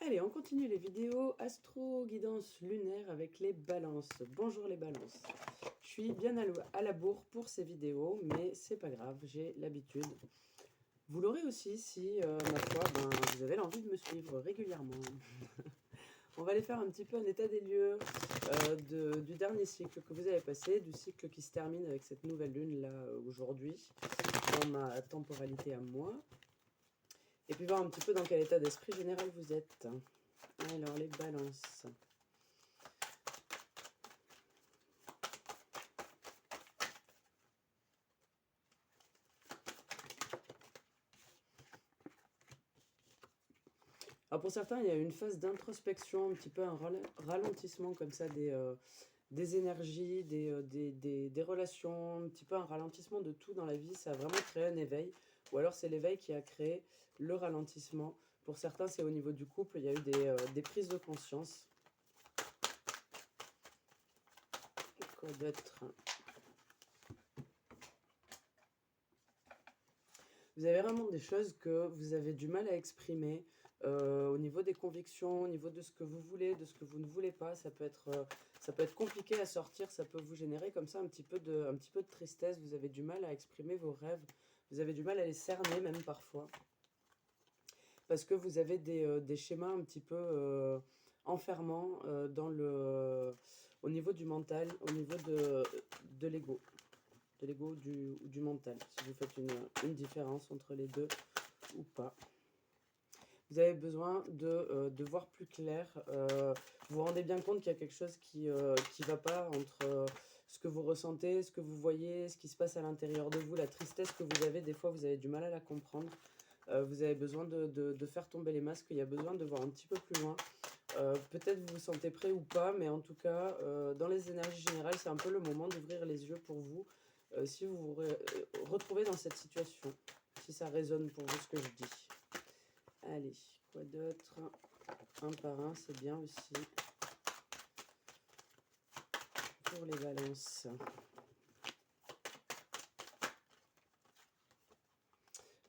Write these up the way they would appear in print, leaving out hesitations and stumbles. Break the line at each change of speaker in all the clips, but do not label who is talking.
Allez, on continue les vidéos astro-guidance lunaire avec les balances. Bonjour les balances. Je suis bien à la bourre pour ces vidéos, mais c'est pas grave, j'ai l'habitude. Vous l'aurez aussi si, ma foi, vous avez l'envie de me suivre régulièrement. On va aller faire un petit peu un état des lieux du dernier cycle que vous avez passé, du cycle qui se termine avec cette nouvelle lune là aujourd'hui, dans ma temporalité à moi. Et puis voir un petit peu dans quel état d'esprit général vous êtes. Alors, les balances. Alors pour certains, il y a une phase d'introspection, un petit peu un ralentissement comme ça des énergies, des relations, un petit peu un ralentissement de tout dans la vie. Ça a vraiment créé un éveil. Ou alors c'est l'éveil qui a créé le ralentissement. Pour certains, c'est au niveau du couple, il y a eu des prises de conscience. Quoi d'autre ? Vous avez vraiment des choses que vous avez du mal à exprimer au niveau des convictions, au niveau de ce que vous voulez, de ce que vous ne voulez pas. Ça peut être compliqué à sortir, ça peut vous générer comme ça un petit peu de tristesse. Vous avez du mal à exprimer vos rêves, vous avez du mal à les cerner même parfois. Parce que vous avez des schémas un petit peu enfermants au niveau du mental, au niveau de l'ego. De l'ego ou du mental, si vous faites une différence entre les deux ou pas. Vous avez besoin de voir plus clair. Vous vous rendez bien compte qu'il y a quelque chose qui va pas entre ce que vous ressentez, ce que vous voyez, ce qui se passe à l'intérieur de vous, la tristesse que vous avez. Des fois, vous avez du mal à la comprendre. Vous avez besoin de faire tomber les masques. Il y a besoin de voir un petit peu plus loin. Peut-être vous vous sentez prêt ou pas, mais en tout cas, dans les énergies générales, c'est un peu le moment d'ouvrir les yeux pour vous. Si vous vous retrouvez dans cette situation, si ça résonne pour vous ce que je dis. Allez, quoi d'autre? Un par un, c'est bien aussi. Pour les balances.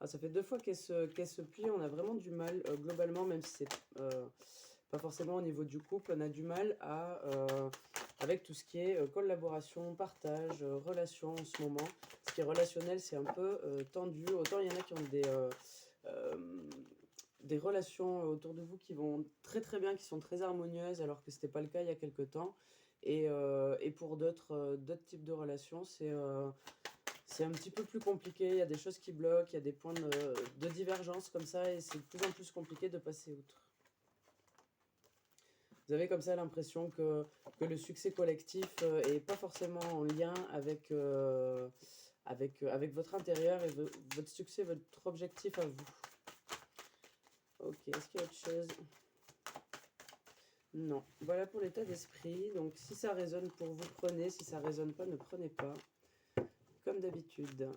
Ah, ça fait 2 fois qu'elle se plie, on a vraiment du mal, globalement, même si c'est pas forcément au niveau du couple, on a du mal avec tout ce qui est collaboration, partage, relation en ce moment. Ce qui est relationnel, c'est un peu tendu. Autant il y en a qui ont des relations autour de vous qui vont très très bien, qui sont très harmonieuses, alors que ce n'était pas le cas il y a quelque temps. Et pour d'autres types de relations, c'est un petit peu plus compliqué. Il y a des choses qui bloquent, il y a des points de divergence comme ça, et c'est de plus en plus compliqué de passer outre. Vous avez comme ça l'impression que le succès collectif est pas forcément en lien avec votre intérieur et votre succès, votre objectif à vous. Ok, est-ce qu'il y a autre chose? Non. Voilà pour l'état d'esprit. Donc si ça résonne pour vous, prenez. Si ça résonne pas, ne prenez pas. Comme d'habitude.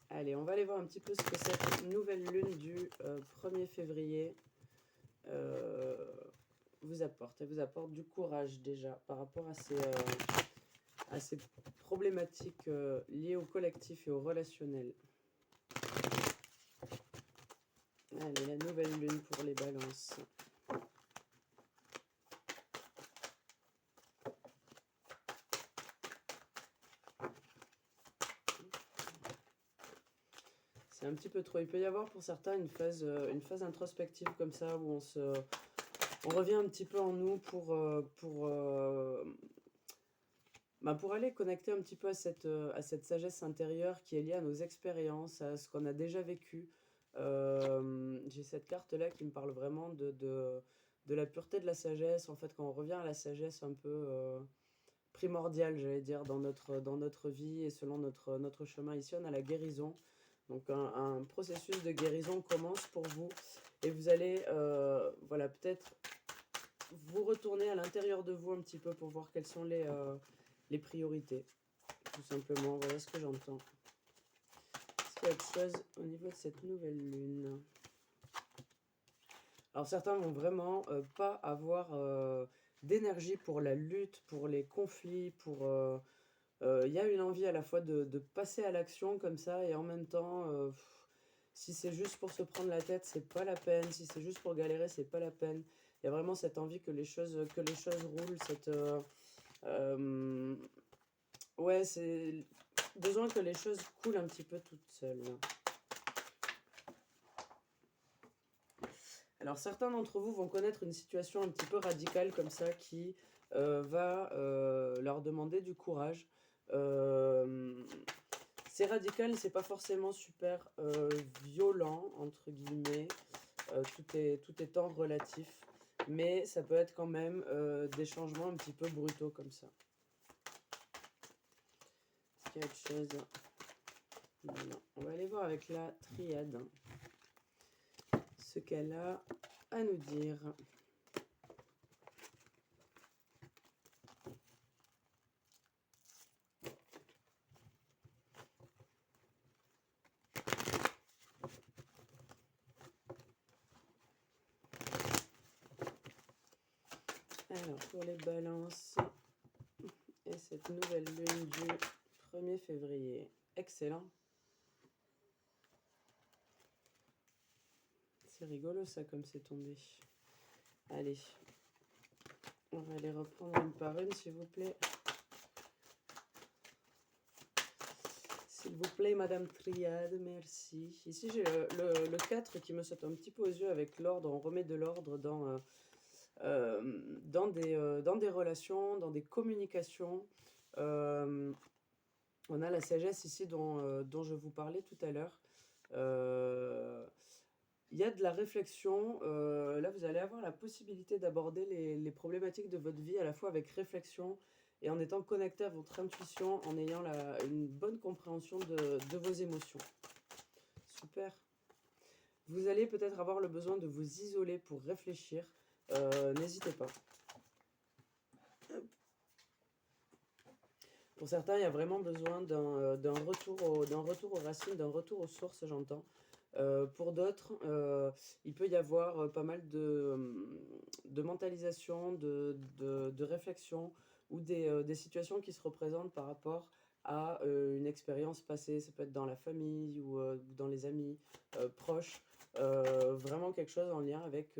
Allez, on va aller voir un petit peu ce que cette nouvelle lune du 1er février vous apporte. Elle vous apporte du courage déjà par rapport à ces problématiques liées au collectif et au relationnel. Allez, la nouvelle lune pour les balances. C'est un petit peu trop. Il peut y avoir pour certains une phase introspective comme ça où on revient un petit peu en nous pour aller connecter un petit peu à cette sagesse intérieure qui est liée à nos expériences, à ce qu'on a déjà vécu. J'ai cette carte-là qui me parle vraiment de la pureté de la sagesse. En fait, quand on revient à la sagesse un peu primordiale, j'allais dire, dans notre vie et selon notre chemin ici, on a la guérison. Donc un processus de guérison commence pour vous et vous allez voilà, peut-être vous retourner à l'intérieur de vous un petit peu pour voir quelles sont les priorités. Tout simplement, voilà ce que j'entends. Est-ce qu'il y a autre chose au niveau de cette nouvelle lune? Alors certains vont vraiment pas avoir d'énergie pour la lutte, pour les conflits, il y a une envie à la fois de passer à l'action comme ça et en même temps Si c'est juste pour se prendre la tête, c'est pas la peine. Si c'est juste pour galérer, c'est pas la peine. Il y a vraiment cette envie que les choses roulent, euh, ouais, c'est besoin que les choses coulent un petit peu toutes seules. Alors certains d'entre vous vont connaître une situation un petit peu radicale comme ça qui va leur demander du courage. C'est radical, c'est pas forcément super violent, entre guillemets. Tout est temps relatif. Mais ça peut être quand même des changements un petit peu brutaux comme ça. Est-ce qu'il y a autre chose? Non. On va aller voir avec la triade ce qu'elle a à nous dire. Alors, pour les balances et cette nouvelle lune du 1er février. Excellent. C'est rigolo ça comme c'est tombé. Allez, on va les reprendre une par une s'il vous plaît. S'il vous plaît, Madame Triade, merci. Ici, j'ai le 4 qui me saute un petit peu aux yeux avec l'ordre. On remet de l'ordre dans des relations, dans des communications. On a la sagesse ici dont je vous parlais tout à l'heure. Il y a de la réflexion. Là, vous allez avoir la possibilité d'aborder les problématiques de votre vie à la fois avec réflexion et en étant connecté à votre intuition, en ayant une bonne compréhension de vos émotions. Super. Vous allez peut-être avoir le besoin de vous isoler pour réfléchir. N'hésitez pas. Pour certains, il y a vraiment besoin d'un retour aux racines, d'un retour aux sources, j'entends. Pour d'autres, il peut y avoir pas mal de mentalisation, de réflexion ou des situations qui se représentent par rapport à une expérience passée. Ça peut être dans la famille ou dans les amis proches. Vraiment quelque chose en lien avec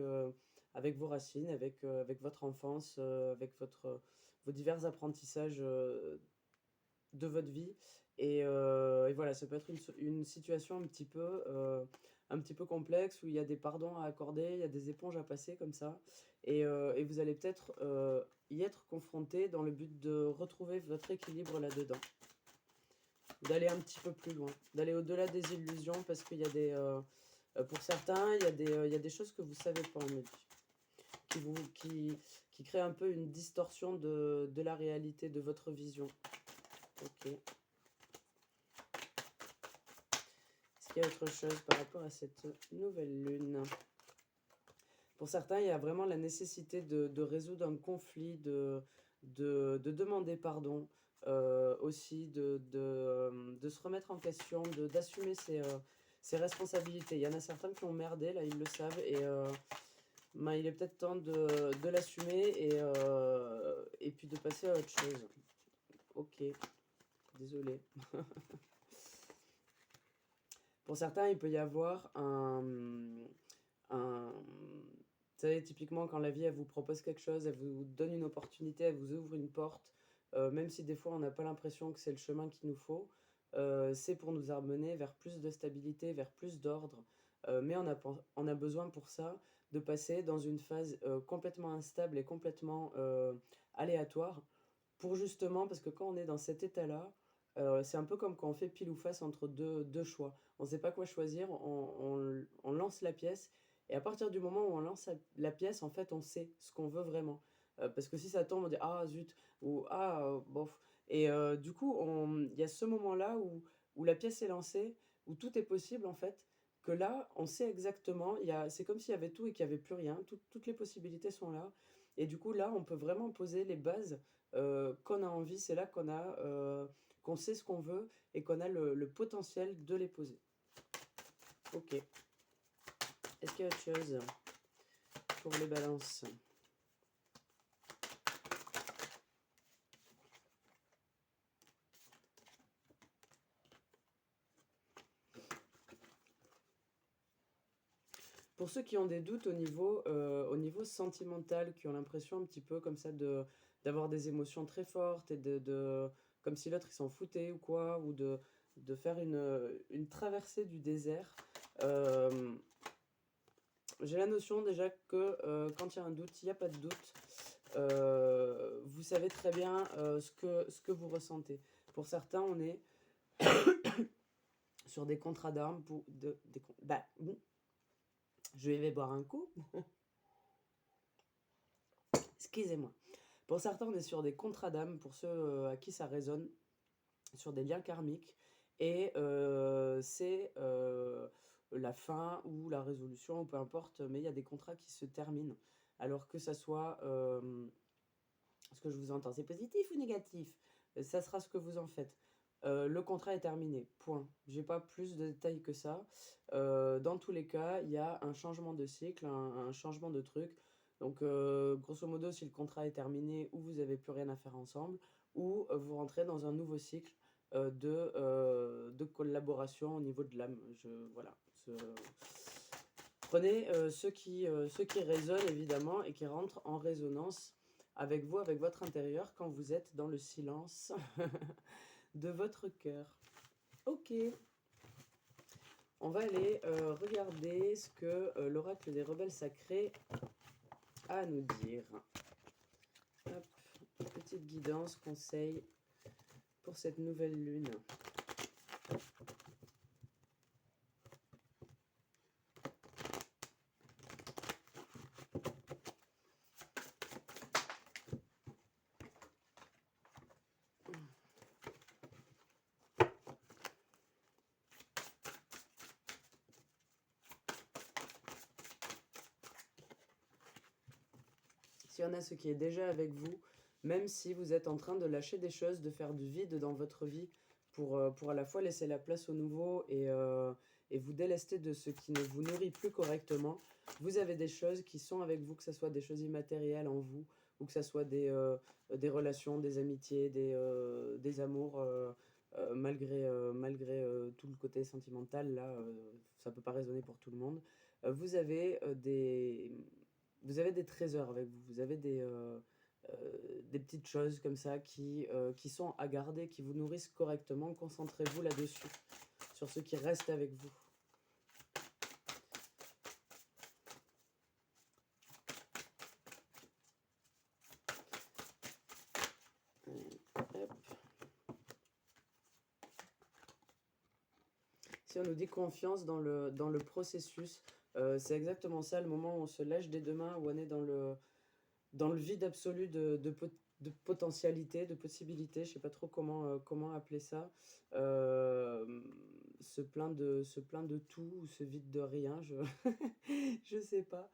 vos racines, avec votre enfance, avec vos divers apprentissages de votre vie. Et voilà, ça peut être une situation un petit peu complexe où il y a des pardons à accorder, il y a des éponges à passer comme ça. Et vous allez peut-être y être confronté dans le but de retrouver votre équilibre là-dedans. D'aller un petit peu plus loin, d'aller au-delà des illusions parce qu'il y a pour certains, il y a des choses que vous ne savez pas en vie qui créent un peu une distorsion de la réalité, de votre vision. Ok. Est-ce qu'il y a autre chose par rapport à cette nouvelle lune? Pour certains, il y a vraiment la nécessité de résoudre un conflit, de demander pardon, aussi de se remettre en question, d'assumer ses responsabilités. Il y en a certains qui ont merdé, là ils le savent, et il est peut-être temps de l'assumer et puis de passer à autre chose. Ok, désolé. Pour certains, il peut y avoir vous savez, typiquement, quand la vie, elle vous propose quelque chose, elle vous donne une opportunité, elle vous ouvre une porte, même si des fois, on n'a pas l'impression que c'est le chemin qu'il nous faut, c'est pour nous amener vers plus de stabilité, vers plus d'ordre. Mais on a besoin pour ça de passer dans une phase complètement instable et complètement aléatoire, pour justement, parce que quand on est dans cet état-là, c'est un peu comme quand on fait pile ou face entre deux choix. On ne sait pas quoi choisir, on lance la pièce, et à partir du moment où on lance la pièce, en fait, on sait ce qu'on veut vraiment. Parce que si ça tombe, on dit ah zut, ou ah bof. Et du coup, il y a ce moment-là où la pièce est lancée, où tout est possible, en fait, que là, on sait exactement, c'est comme s'il y avait tout et qu'il n'y avait plus rien, toutes les possibilités sont là. Et du coup, là, on peut vraiment poser les bases qu'on a envie, c'est là qu'on sait ce qu'on veut et qu'on a le potentiel de les poser. Ok. Est-ce qu'il y a autre chose pour les balances? Pour ceux qui ont des doutes au niveau sentimental, qui ont l'impression un petit peu comme ça d'avoir des émotions très fortes et comme si l'autre il s'en foutait ou quoi, ou de faire une traversée du désert, euh, j'ai la notion déjà que quand il y a un doute, il n'y a pas de doute. Vous savez très bien ce que vous ressentez. Pour certains, on est sur des contrats d'armes je vais boire un coup. Excusez-moi. Pour certains, on est sur des contrats d'âme, pour ceux à qui ça résonne, sur des liens karmiques. Et c'est la fin ou la résolution, ou peu importe, mais il y a des contrats qui se terminent. Alors que ça soit ce que je vous entends, c'est positif ou négatif? Ça sera ce que vous en faites. Le contrat est terminé, point. J'ai pas plus de détails que ça. Dans tous les cas, il y a un changement de cycle, un changement de truc. Donc, grosso modo, si le contrat est terminé ou vous n'avez plus rien à faire ensemble, ou vous rentrez dans un nouveau cycle de collaboration au niveau de l'âme. Voilà. Prenez ceux qui résonnent évidemment et qui rentrent en résonance avec vous, avec votre intérieur, quand vous êtes dans le silence de votre cœur. Ok, on va aller regarder ce que l'oracle des rebelles sacrés a à nous dire. Hop, petite guidance, conseil pour cette nouvelle lune. S'il y en a ce qui est déjà avec vous, même si vous êtes en train de lâcher des choses, de faire du vide dans votre vie pour à la fois laisser la place au nouveau et vous délester de ce qui ne vous nourrit plus correctement, vous avez des choses qui sont avec vous, que ce soit des choses immatérielles en vous, ou que ce soit des relations, des amitiés, des amours, malgré tout le côté sentimental, là, ça ne peut pas résonner pour tout le monde. Vous avez vous avez des trésors avec vous, vous avez des petites choses comme ça qui sont à garder, qui vous nourrissent correctement. Concentrez-vous là-dessus, sur ce qui reste avec vous. Hop. Si on nous dit confiance dans le processus, c'est exactement ça, le moment où on se lâche des deux mains, où on est dans le vide absolu de potentialité, de possibilité, je sais pas trop comment appeler ça, se plaint de tout ou se vide de rien, je sais pas.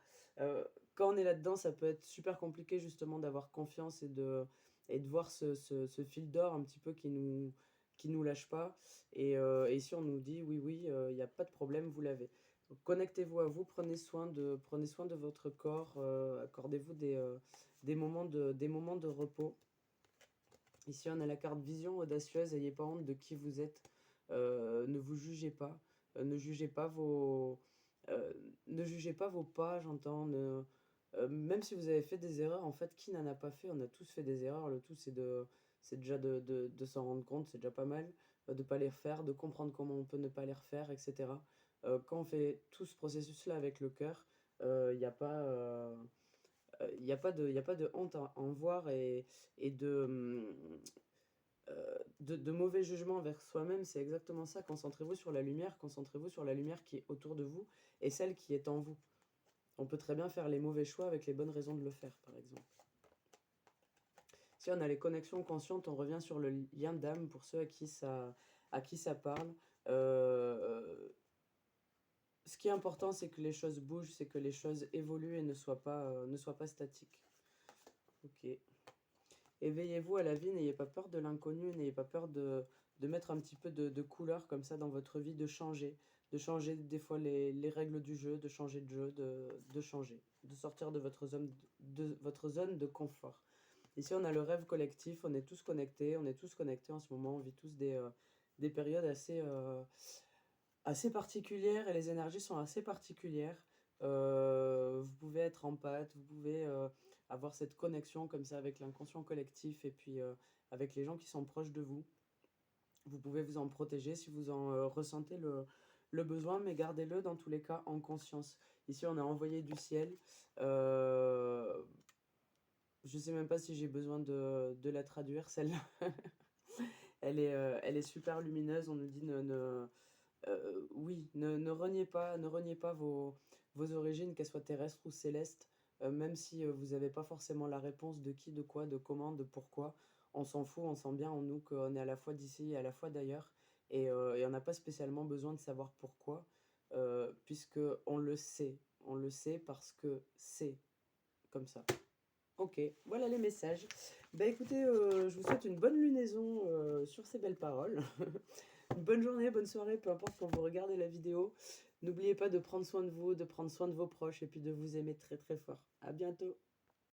Quand on est là-dedans, ça peut être super compliqué justement d'avoir confiance et de voir ce fil d'or un petit peu qui nous lâche pas. Et si on nous dit oui, oui, il n'y a pas de problème, vous l'avez. Donc, connectez-vous à vous, prenez soin de votre corps, accordez-vous des moments de repos. Ici, on a la carte vision audacieuse, n'ayez pas honte de qui vous êtes, ne vous jugez pas, ne jugez pas ne jugez pas vos pas, j'entends, même si vous avez fait des erreurs, en fait, qui n'en a pas fait? On a tous fait des erreurs, le tout c'est déjà de s'en rendre compte, c'est déjà pas mal, de ne pas les refaire, de comprendre comment on peut ne pas les refaire, etc. Quand on fait tout ce processus-là avec le cœur, il n'y a pas... y a pas de honte à en voir et de mauvais jugement envers soi-même. C'est exactement ça. Concentrez-vous sur la lumière, concentrez-vous sur la lumière qui est autour de vous et celle qui est en vous. On peut très bien faire les mauvais choix avec les bonnes raisons de le faire, par exemple. Si on a les connexions conscientes, on revient sur le lien d'âme pour ceux à qui ça parle. Ce qui est important, c'est que les choses bougent, c'est que les choses évoluent et ne soient pas statiques. Ok. Éveillez-vous à la vie, n'ayez pas peur de l'inconnu, n'ayez pas peur de mettre un petit peu de couleur comme ça dans votre vie, de changer des fois les règles du jeu, de changer de jeu, de changer, de sortir de votre zone de confort. Ici, on a le rêve collectif, on est tous connectés en ce moment, on vit tous des périodes assez particulières et les énergies sont assez particulières. Vous pouvez être empathe, vous pouvez avoir cette connexion comme ça avec l'inconscient collectif et puis avec les gens qui sont proches de vous. Vous pouvez vous en protéger si vous en ressentez le besoin, mais gardez-le dans tous les cas en conscience. Ici, on a envoyé du ciel. Euh, je sais même pas si j'ai besoin de la traduire, celle-là. Elle est super lumineuse. On nous dit oui, ne reniez pas, ne reniez pas vos origines, qu'elles soient terrestres ou célestes, même si vous n'avez pas forcément la réponse de qui, de quoi, de comment, de pourquoi. On s'en fout, on sent bien en nous qu'on est à la fois d'ici et à la fois d'ailleurs. Et on n'a pas spécialement besoin de savoir pourquoi, puisque on le sait. On le sait parce que c'est comme ça. Ok, voilà les messages. Bah écoutez, je vous souhaite une bonne lunaison sur ces belles paroles. Une bonne journée, bonne soirée, peu importe quand vous regardez la vidéo. N'oubliez pas de prendre soin de vous, de prendre soin de vos proches et puis de vous aimer très très fort. À bientôt.